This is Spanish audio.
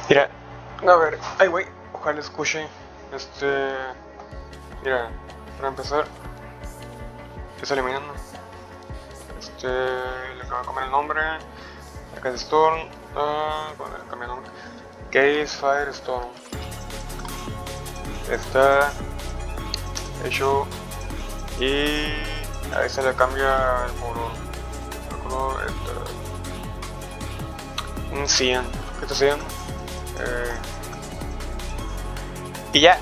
Mira, a ver, ay güey, ojalá escuche. Mira, para empezar, empieza eliminando. Le acabo de comer el nombre. Acá es Storm. Bueno, le cambié el nombre. Case Firestorm. Está hecho. Y ahí se le cambia el color. El color un 100. ¿Qué está haciendo? Y ya.